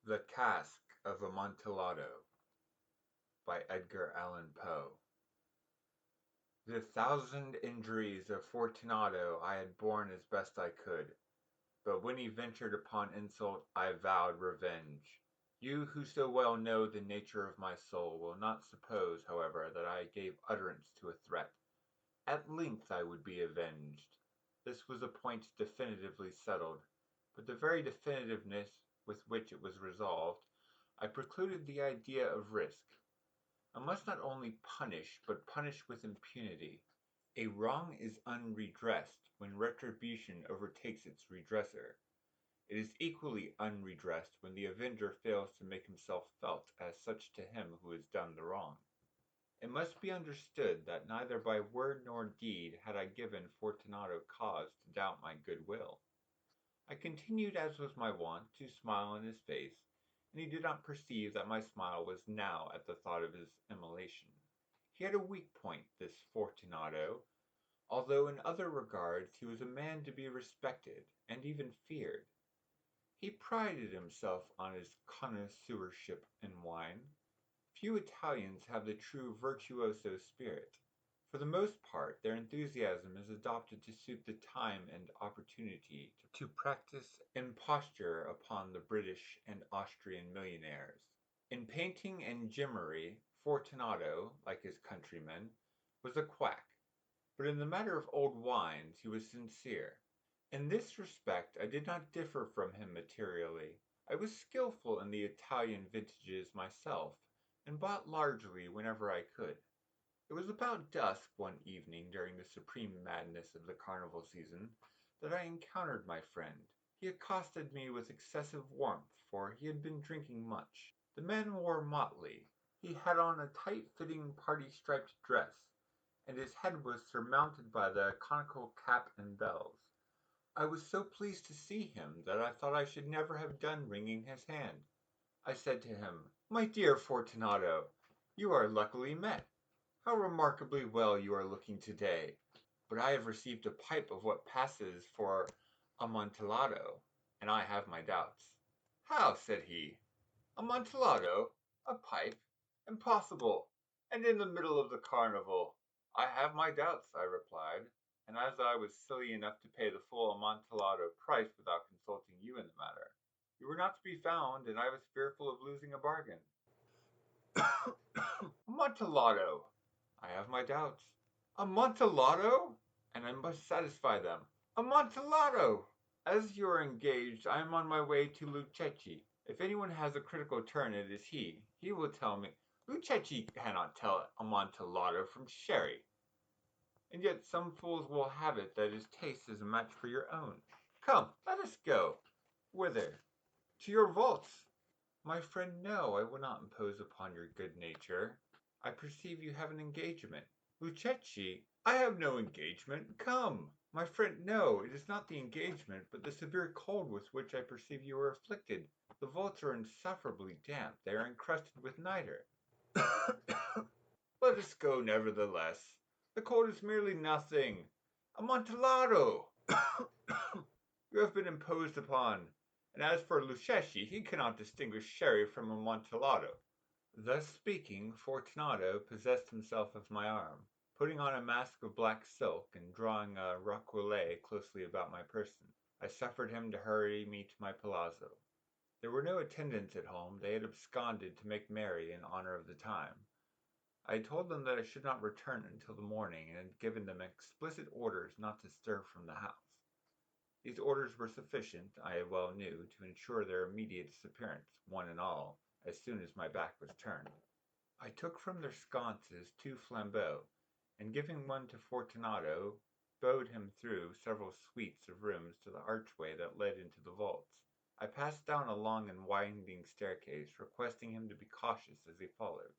The Cask of Amontillado by Edgar Allan Poe. The thousand injuries of Fortunato I had borne as best I could, but when he ventured upon insult I vowed revenge. You who so well know the nature of my soul will not suppose, however, that I gave utterance to a threat. At length I would be avenged. This was a point definitively settled, but the very definitiveness with which it was resolved, I precluded the idea of risk. I must not only punish, but punish with impunity. A wrong is unredressed when retribution overtakes its redresser. It is equally unredressed when the avenger fails to make himself felt as such to him who has done the wrong. It must be understood that neither by word nor deed had I given Fortunato cause to doubt my good will. I continued, as was my wont, to smile in his face, and he did not perceive that my smile was now at the thought of his immolation. He had a weak point, this Fortunato, although in other regards he was a man to be respected, and even feared. He prided himself on his connoisseurship in wine. Few Italians have the true virtuoso spirit. For the most part, their enthusiasm is adopted to suit the time and opportunity to practice imposture upon the British and Austrian millionaires. In painting and gimmery, Fortunato, like his countrymen, was a quack, but in the matter of old wines he was sincere. In this respect I did not differ from him materially. I was skilful in the Italian vintages myself, and bought largely whenever I could. It was about dusk one evening during the supreme madness of the carnival season that I encountered my friend. He accosted me with excessive warmth, for he had been drinking much. The man wore motley. He had on a tight-fitting party-striped dress, and his head was surmounted by the conical cap and bells. I was so pleased to see him that I thought I should never have done wringing his hand. I said to him, "My dear Fortunato, you are luckily met. How remarkably well you are looking to-day! But I have received a pipe of what passes for Amontillado, and I have my doubts." "How?" said he. "Amontillado? A pipe? Impossible! And in the middle of the carnival!" "I have my doubts," I replied, and as I was silly enough to pay the full Amontillado price without consulting you in the matter, you were not to be found, and I was fearful of losing a bargain. "Amontillado!" "I have my doubts." "Amontillado!" "And I must satisfy them." "Amontillado!" "As you are engaged, I am on my way to Lucchesi. If anyone has a critical turn, it is he. He will tell me—" "Lucchesi cannot tell Amontillado from sherry." "And yet some fools will have it that his taste is a match for your own. Come, let us go." "Whither?" "To your vaults." "My friend, no, I will not impose upon your good nature. I perceive you have an engagement." "Lucchesi? I have no engagement. Come." "My friend, no, it is not the engagement, but the severe cold with which I perceive you are afflicted. The vaults are insufferably damp. They are encrusted with nitre." "Let us go, nevertheless. The cold is merely nothing. Amontillado! You have been imposed upon. And as for Lucchesi, he cannot distinguish sherry from Amontillado." Thus speaking, Fortunato possessed himself of my arm, putting on a mask of black silk, and drawing a roquelaire closely about my person. I suffered him to hurry me to my palazzo. There were no attendants at home. They had absconded to make merry in honor of the time. I had told them that I should not return until the morning, and had given them explicit orders not to stir from the house. These orders were sufficient, I well knew, to ensure their immediate disappearance, one and all, as soon as my back was turned. I took from their sconces 2 flambeaux, and giving one to Fortunato, bowed him through several suites of rooms to the archway that led into the vaults. I passed down a long and winding staircase, requesting him to be cautious as he followed.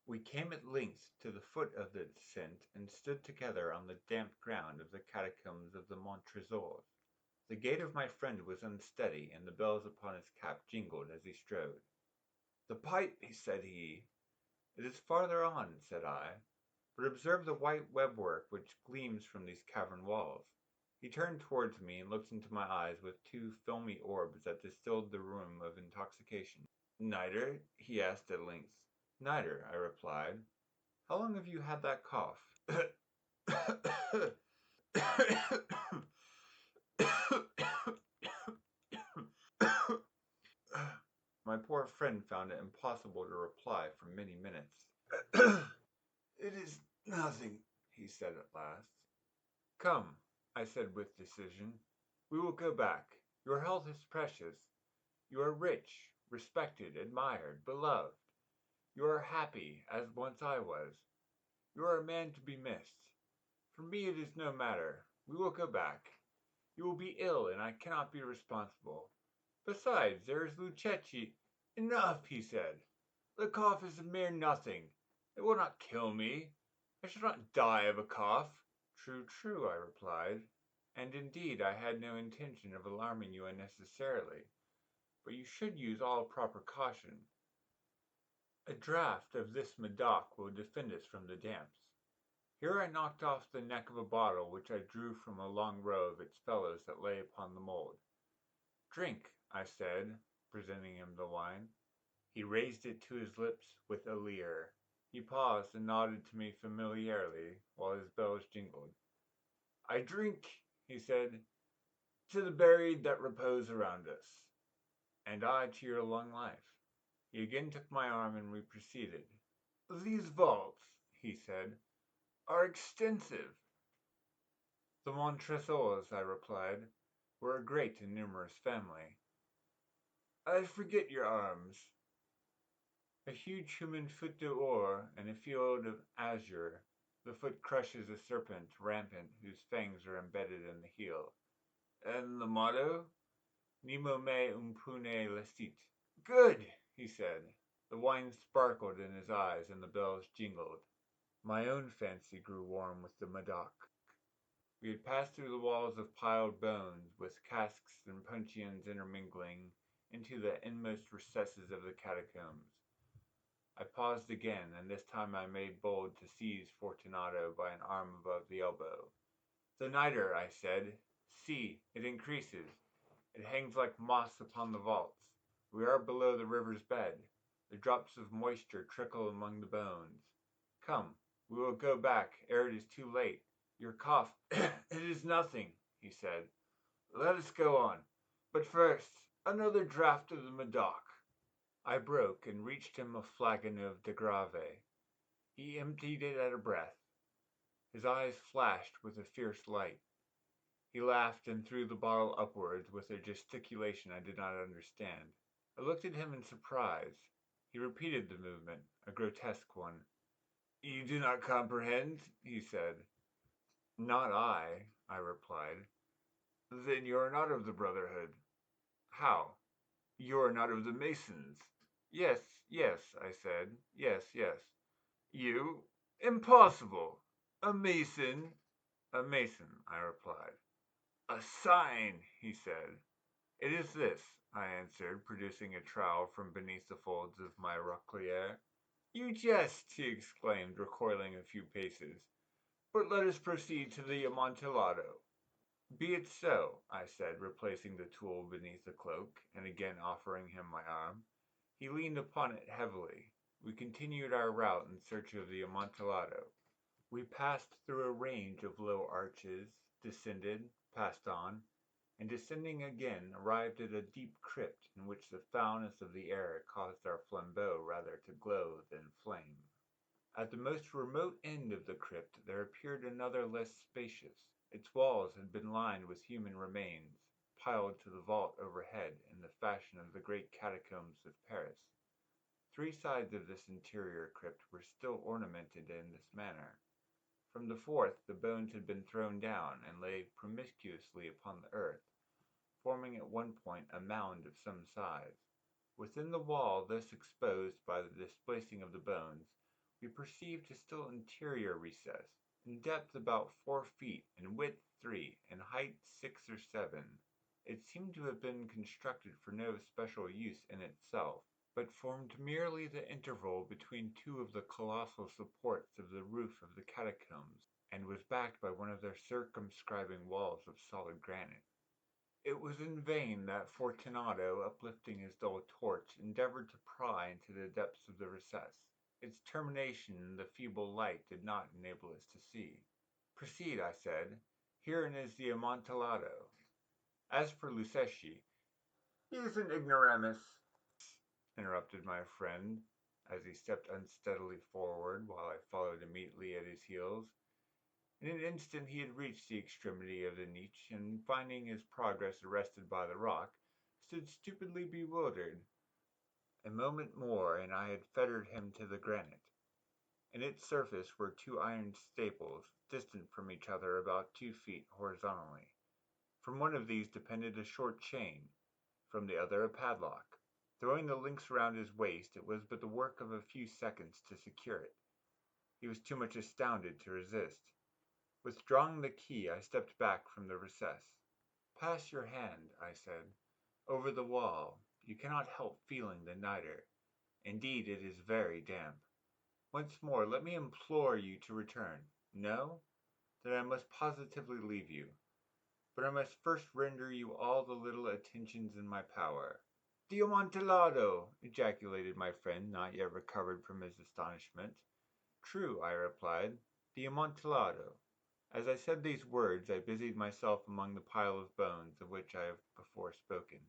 We came at length to the foot of the descent, and stood together on the damp ground of the catacombs of the Montrésors. The gait of my friend was unsteady, and the bells upon his cap jingled as he strode. "The pipe," said he. "It is farther on," said I. "But observe the white webwork which gleams from these cavern walls. He turned towards me and looked into my eyes with two filmy orbs that distilled the rheum of intoxication. "Niter?" he asked at length. "Niter," I replied. "How long have you had that cough?" My poor friend found it impossible to reply for many minutes. "It is nothing," he said at last. "Come," I said with decision. "We will go back. Your health is precious. You are rich, respected, admired, beloved. You are happy, as once I was. You are a man to be missed. For me it is no matter. We will go back. You will be ill, and I cannot be responsible. Besides, there is Lucchesi." "Enough," he said. "The cough is a mere nothing. It will not kill me. I shall not die of a cough." "True, true," I replied. "And indeed I had no intention of alarming you unnecessarily. But you should use all proper caution. A draught of this Medoc will defend us from the damps." Here I knocked off the neck of a bottle which I drew from a long row of its fellows that lay upon the mould. "Drink," I said, presenting him the wine. He raised it to his lips with a leer. He paused and nodded to me familiarly while his bells jingled. "I drink," he said, "to the buried that repose around us." "And I to your long life." He again took my arm and we proceeded. "These vaults," he said, "are extensive." "The Montresors," I replied, "were a great and numerous family." "I forget your arms." "A huge human foot d'or and a field of azure. The foot crushes a serpent rampant whose fangs are embedded in the heel." "And the motto?" "Nemo me impune licet." "Good!" he said. The wine sparkled in his eyes and the bells jingled. My own fancy grew warm with the Medoc. We had passed through the walls of piled bones, with casks and puncheons intermingling, into the inmost recesses of the catacombs. I paused again, and this time I made bold to seize Fortunato by an arm above the elbow. "The nitre," I said. "See, it increases. It hangs like moss upon the vaults. We are below the river's bed. The drops of moisture trickle among the bones. Come, we will go back ere it is too late. Your cough—" "It is nothing," he said. "Let us go on. But first, another draught of the Medoc." I broke and reached him a flagon of de Grave. He emptied it at a breath. His eyes flashed with a fierce light. He laughed and threw the bottle upwards with a gesticulation I did not understand. I looked at him in surprise. He repeated the movement, a grotesque one. "You do not comprehend?" he said. "Not I," I replied. "Then you are not of the Brotherhood." "How?" "You are not of the Masons." "Yes, yes," I said. "Yes, yes." "You? Impossible! A Mason?" "A Mason," I replied. "A sign," he said. "It is this," I answered, producing a trowel from beneath the folds of my roquelaire. "You jest," he exclaimed, recoiling a few paces. "But let us proceed to the Amontillado." "Be it so," I said, replacing the tool beneath the cloak, and again offering him my arm. He leaned upon it heavily. We continued our route in search of the Amontillado. We passed through a range of low arches, descended, passed on, and descending again arrived at a deep crypt in which the foulness of the air caused our flambeaux rather to glow than flame. At the most remote end of the crypt there appeared another less spacious. Its walls had been lined with human remains, piled to the vault overhead in the fashion of the great catacombs of Paris. 3 sides of this interior crypt were still ornamented in this manner. From the 4th the bones had been thrown down and lay promiscuously upon the earth, forming at one point a mound of some size. Within the wall thus exposed by the displacing of the bones, we perceived a still interior recess, in depth about 4 feet, in width 3, and height 6 or 7. It seemed to have been constructed for no special use in itself, but formed merely the interval between 2 of the colossal supports of the roof of the catacombs, and was backed by one of their circumscribing walls of solid granite. It was in vain that Fortunato, uplifting his dull torch, endeavored to pry into the depths of the recess. Its termination in the feeble light did not enable us to see. "Proceed," I said. "Herein is the Amontillado. As for Lucchesi—" "He is an ignoramus," interrupted my friend, as he stepped unsteadily forward, while I followed immediately at his heels. In an instant he had reached the extremity of the niche, and finding his progress arrested by the rock, stood stupidly bewildered. A moment more, and I had fettered him to the granite. In its surface were two iron staples, distant from each other about 2 feet horizontally. From one of these depended a short chain, from the other a padlock. Throwing the links round his waist, it was but the work of a few seconds to secure it. He was too much astounded to resist. Withdrawing the key, I stepped back from the recess. "Pass your hand," I said, "over the wall. You cannot help feeling the nitre. Indeed, it is very damp. Once more, let me implore you to return. No? Then I must positively leave you. But I must first render you all the little attentions in my power." "The Amontillado!" ejaculated my friend, not yet recovered from his astonishment. "True," I replied, "the Amontillado." As I said these words, I busied myself among the pile of bones of which I have before spoken.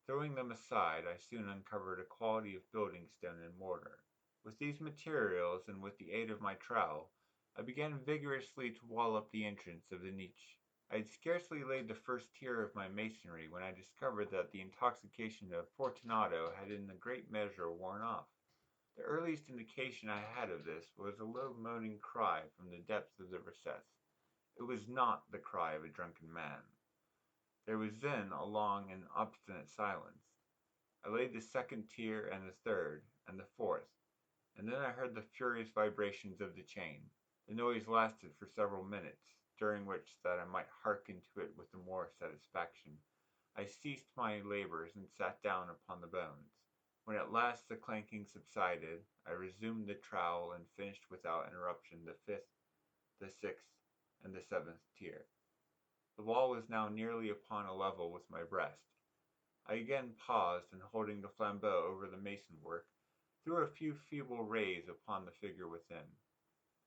Throwing them aside, I soon uncovered a quantity of building stone and mortar. With these materials, and with the aid of my trowel, I began vigorously to wall up the entrance of the niche. I had scarcely laid the first tier of my masonry when I discovered that the intoxication of Fortunato had in a great measure worn off. The earliest indication I had of this was a low moaning cry from the depths of the recess. It was not the cry of a drunken man. There was then a long and obstinate silence. I laid the second tier, and the third, and the fourth, and then I heard the furious vibrations of the chain. The noise lasted for several minutes, during which, that I might hearken to it with the more satisfaction, I ceased my labors and sat down upon the bones. When at last the clanking subsided, I resumed the trowel and finished without interruption the fifth, the sixth, and the seventh tier. The wall was now nearly upon a level with my breast. I again paused, and holding the flambeau over the mason work, threw a few feeble rays upon the figure within.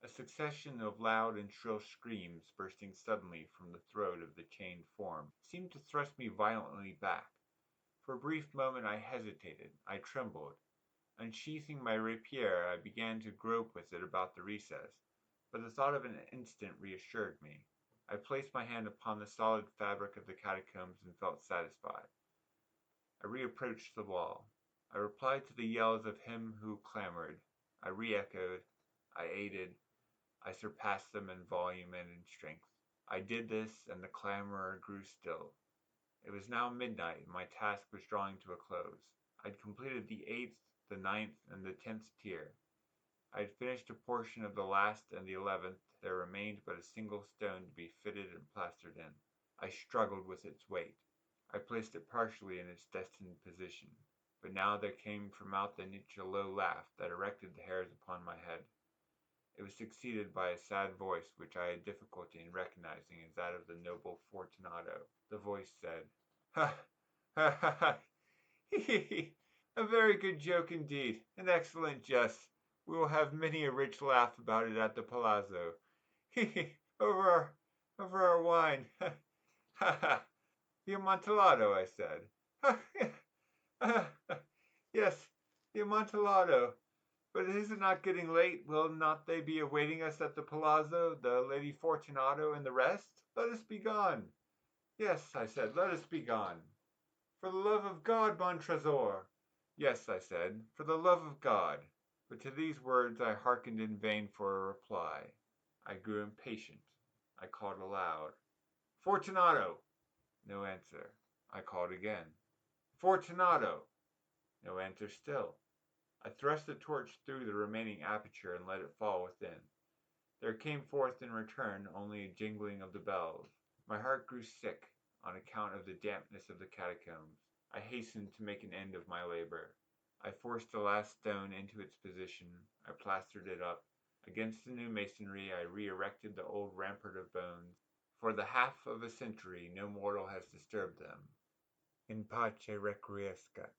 A succession of loud and shrill screams, bursting suddenly from the throat of the chained form, seemed to thrust me violently back. For a brief moment I hesitated, I trembled. Unsheathing my rapier, I began to grope with it about the recess, but the thought of an instant reassured me. I placed my hand upon the solid fabric of the catacombs and felt satisfied. I reapproached the wall. I replied to the yells of him who clamored. I re-echoed. I aided. I surpassed them in volume and in strength. I did this, and the clamorer grew still. It was now midnight, and my task was drawing to a close. I had completed the 8th, the 9th, and the 10th tier. I had finished a portion of the last and the 11th. There remained but a single stone to be fitted and plastered in. I struggled with its weight. I placed it partially in its destined position. But now there came from out the niche a low laugh that erected the hairs upon my head. It was succeeded by a sad voice which I had difficulty in recognizing as that of the noble Fortunato. The voice said, "Ha! ha! ha! ha! He! he! he! A very good joke indeed, an excellent jest. We will have many a rich laugh about it at the palazzo. He! he! Over our wine. Ha! ha! ha! The Amontillado," I said. "Ha! ha! ha! Yes, the Amontillado. But is it not getting late? Will not they be awaiting us at the palazzo, the Lady Fortunato and the rest? Let us be gone." "Yes," I said, "let us be gone." "For the love of God, mon trésor!" "Yes," I said, "for the love of God." But to these words I hearkened in vain for a reply. I grew impatient. I called aloud, "Fortunato!" No answer. I called again, "Fortunato!" No answer still. I thrust the torch through the remaining aperture and let it fall within. There came forth in return only a jingling of the bells. My heart grew sick on account of the dampness of the catacombs. I hastened to make an end of my labor. I forced the last stone into its position. I plastered it up. Against the new masonry I re-erected the old rampart of bones. For the half of a century no mortal has disturbed them. In pace requiescat.